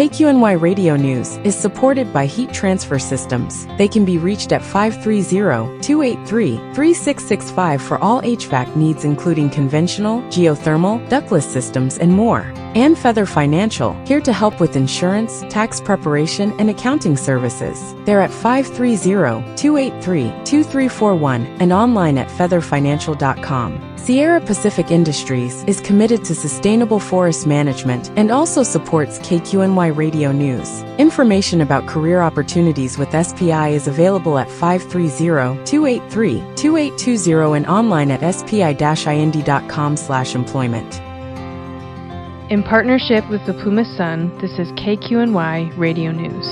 KQNY Radio News is supported by Heat Transfer Systems. They can be reached at 530-283-3665 for all HVAC needs including conventional, geothermal, ductless systems, and more. And Feather Financial, here to help with insurance, tax preparation, and accounting services. They're at 530-283-2341 and online at featherfinancial.com. Sierra Pacific Industries is committed to sustainable forest management and also supports KQNY Radio News. Information about career opportunities with SPI is available at 530-283-2820 and online at spi-ind.com/employment. In partnership with the Plumas Sun, this is KQNY Radio News.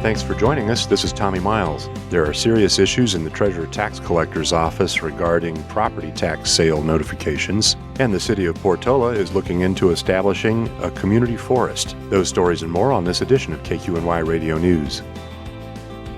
Thanks for joining us. This is Tommy Miles. There are serious issues in the Treasurer Tax Collector's Office regarding property tax sale notifications, and the City of Portola is looking into establishing a community forest. Those stories and more on this edition of KQNY Radio News.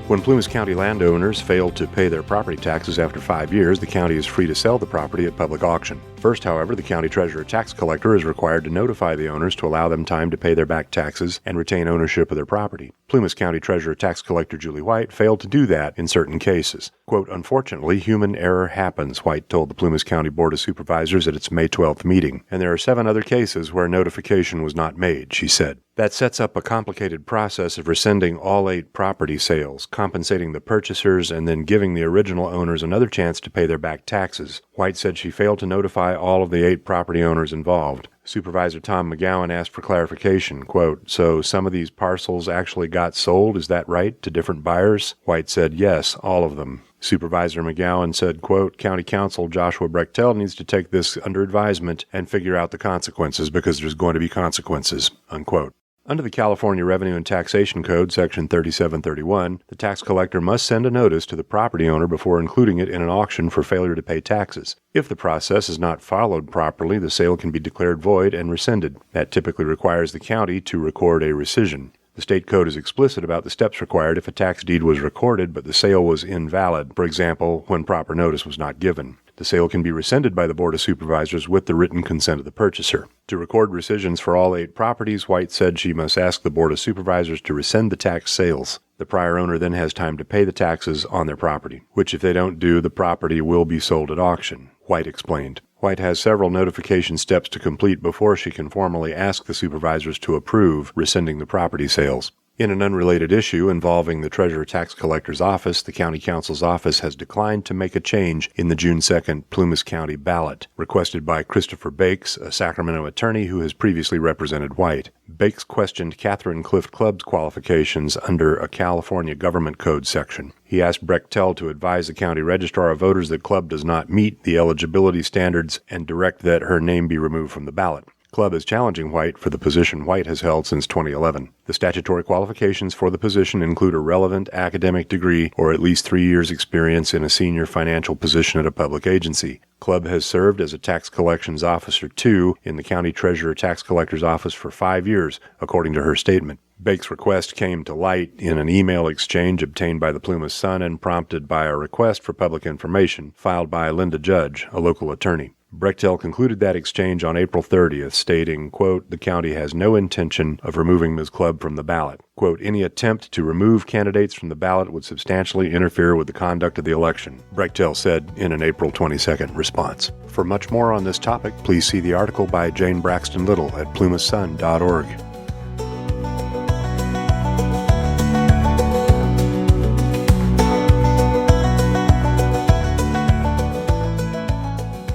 When Plumas County landowners fail to pay their property taxes after 5 years, the county is free to sell the property at public auction. First, however, the county treasurer tax collector is required to notify the owners to allow them time to pay their back taxes and retain ownership of their property. Plumas County Treasurer Tax Collector Julie White failed to do that in certain cases. Quote, "Unfortunately, human error happens," White told the Plumas County Board of Supervisors at its May 12th meeting, and there are 7 other cases where notification was not made, she said. That sets up a complicated process of rescinding all 8 property sales, compensating the purchasers, and then giving the original owners another chance to pay their back taxes. White said she failed to notify all of the 8 property owners involved. Supervisor Tom McGowan asked for clarification. Quote, "So some of these parcels actually got sold, is that right, to different buyers?" White said, "Yes, all of them." Supervisor McGowan said, quote, "County Counsel Joshua Brechtel needs to take this under advisement and figure out the consequences because there's going to be consequences," unquote. Under the California Revenue and Taxation Code, Section 3731, the tax collector must send a notice to the property owner before including it in an auction for failure to pay taxes. If the process is not followed properly, the sale can be declared void and rescinded. That typically requires the county to record a rescission. The state code is explicit about the steps required if a tax deed was recorded but the sale was invalid, for example, when proper notice was not given. The sale can be rescinded by the Board of Supervisors with the written consent of the purchaser. To record rescissions for all 8 properties, White said she must ask the Board of Supervisors to rescind the tax sales. The prior owner then has time to pay the taxes on their property, which if they don't do, the property will be sold at auction, White explained. White has several notification steps to complete before she can formally ask the supervisors to approve rescinding the property sales. In an unrelated issue involving the Treasurer Tax Collector's Office, the County Counsel's Office has declined to make a change in the June 2nd Plumas County ballot, requested by Christopher Bakes, a Sacramento attorney who has previously represented White. Bakes questioned Catherine Clift Club's qualifications under a California Government Code section. He asked Brechtel to advise the county registrar of voters that Club does not meet the eligibility standards and direct that her name be removed from the ballot. Club is challenging White for the position White has held since 2011. The statutory qualifications for the position include a relevant academic degree or at least 3 years' experience in a senior financial position at a public agency. Club has served as a tax collections officer, too, in the county treasurer tax collector's office for 5 years, according to her statement. Bake's request came to light in an email exchange obtained by the Plumas Sun and prompted by a request for public information filed by Linda Judge, a local attorney. Brechtel concluded that exchange on April 30th, stating, quote, "The county has no intention of removing Ms. Club from the ballot. Quote, any attempt to remove candidates from the ballot would substantially interfere with the conduct of the election," Brechtel said in an April 22nd response. For much more on this topic, please see the article by Jane Braxton Little at plumassun.org.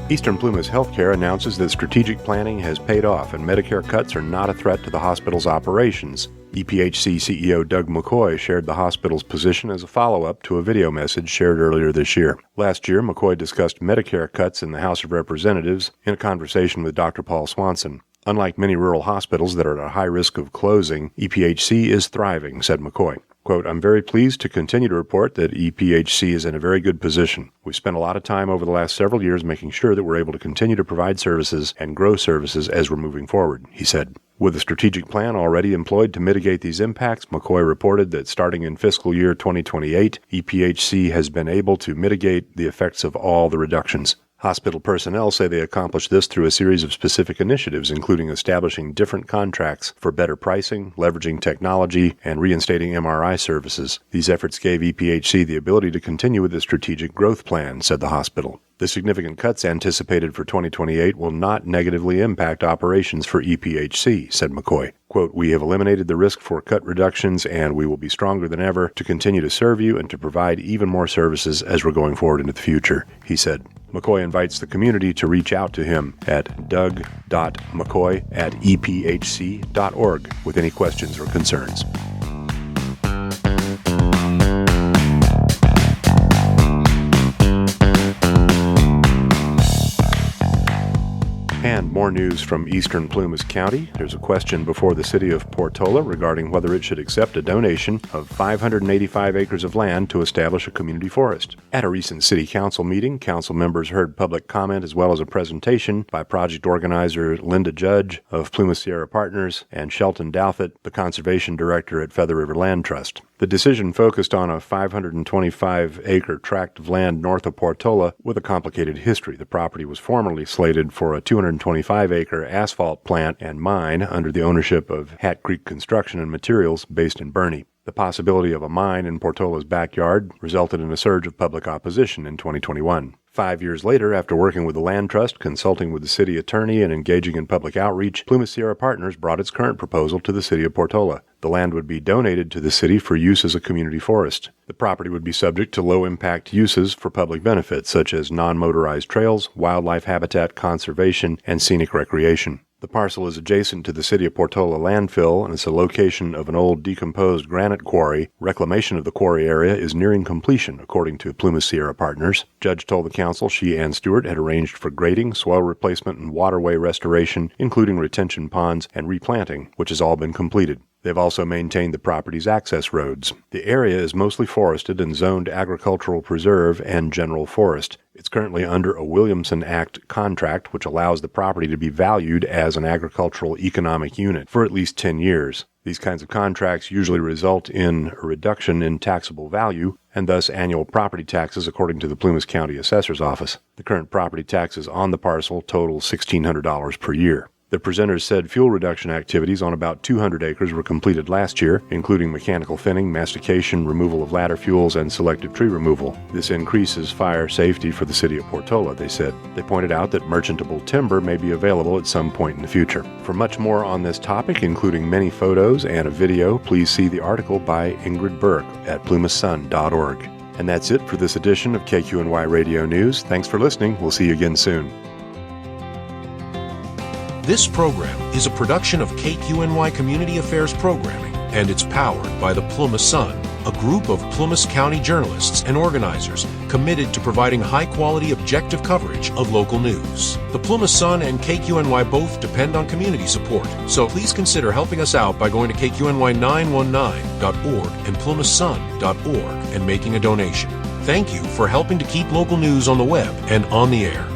Eastern Plumas Health Care announces that strategic planning has paid off and Medicare cuts are not a threat to the hospital's operations. EPHC CEO Doug McCoy shared the hospital's position as a follow-up to a video message shared earlier this year. Last year, McCoy discussed Medicare cuts in the House of Representatives in a conversation with Dr. Paul Swanson. Unlike many rural hospitals that are at a high risk of closing, EPHC is thriving, said McCoy. Quote, I'm very pleased to continue to report that EPHC is in a very good position. We've spent a lot of time over the last several years making sure that we're able to continue to provide services and grow services as we're moving forward, he said. With a strategic plan already employed to mitigate these impacts, McCoy reported that starting in fiscal year 2028, EPHC has been able to mitigate the effects of all the reductions. Hospital personnel say they accomplished this through a series of specific initiatives, including establishing different contracts for better pricing, leveraging technology, and reinstating MRI services. These efforts gave EPHC the ability to continue with the strategic growth plan, said the hospital. The significant cuts anticipated for 2028 will not negatively impact operations for EPHC, said McCoy. Quote, we have eliminated the risk for cut reductions, and we will be stronger than ever to continue to serve you and to provide even more services as we're going forward into the future, he said. McCoy invites the community to reach out to him at doug.mccoy@ephc.org with any questions or concerns. And more news from eastern Plumas County. There's a question before the city of Portola regarding whether it should accept a donation of 585 acres of land to establish a community forest. At a recent city council meeting, council members heard public comment as well as a presentation by project organizer Linda Judge of Plumas Sierra Partners and Shelton Douthit, the conservation director at Feather River Land Trust. The decision focused on a 525-acre tract of land north of Portola with a complicated history. The property was formerly slated for a 225-acre asphalt plant and mine under the ownership of Hat Creek Construction and Materials based in Burney. The possibility of a mine in Portola's backyard resulted in a surge of public opposition in 2021. 5 years later, after working with the Land Trust, consulting with the city attorney, and engaging in public outreach, Plumas Sierra Partners brought its current proposal to the city of Portola. The land would be donated to the city for use as a community forest. The property would be subject to low-impact uses for public benefits, such as non-motorized trails, wildlife habitat conservation, and scenic recreation. The parcel is adjacent to the City of Portola landfill and is the location of an old decomposed granite quarry. Reclamation of the quarry area is nearing completion, according to Plumas Sierra Partners. Judge told the council she and Stewart had arranged for grading, soil replacement, and waterway restoration, including retention ponds and replanting, which has all been completed. They've also maintained the property's access roads. The area is mostly forested and zoned agricultural preserve and general forest. It's currently under a Williamson Act contract, which allows the property to be valued as an agricultural economic unit for at least 10 years. These kinds of contracts usually result in a reduction in taxable value and thus annual property taxes, according to the Plumas County Assessor's Office. The current property taxes on the parcel total $1,600 per year. The presenters said fuel reduction activities on about 200 acres were completed last year, including mechanical thinning, mastication, removal of ladder fuels, and selective tree removal. This increases fire safety for the city of Portola, they said. They pointed out that merchantable timber may be available at some point in the future. For much more on this topic, including many photos and a video, please see the article by Ingrid Burke at plumasun.org. And that's it for this edition of KQNY Radio News. Thanks for listening. We'll see you again soon. This program is a production of KQNY Community Affairs Programming, and it's powered by the Plumas Sun, a group of Plumas County journalists and organizers committed to providing high-quality, objective coverage of local news. The Plumas Sun and KQNY both depend on community support, so please consider helping us out by going to KQNY919.org and plumasun.org and making a donation. Thank you for helping to keep local news on the web and on the air.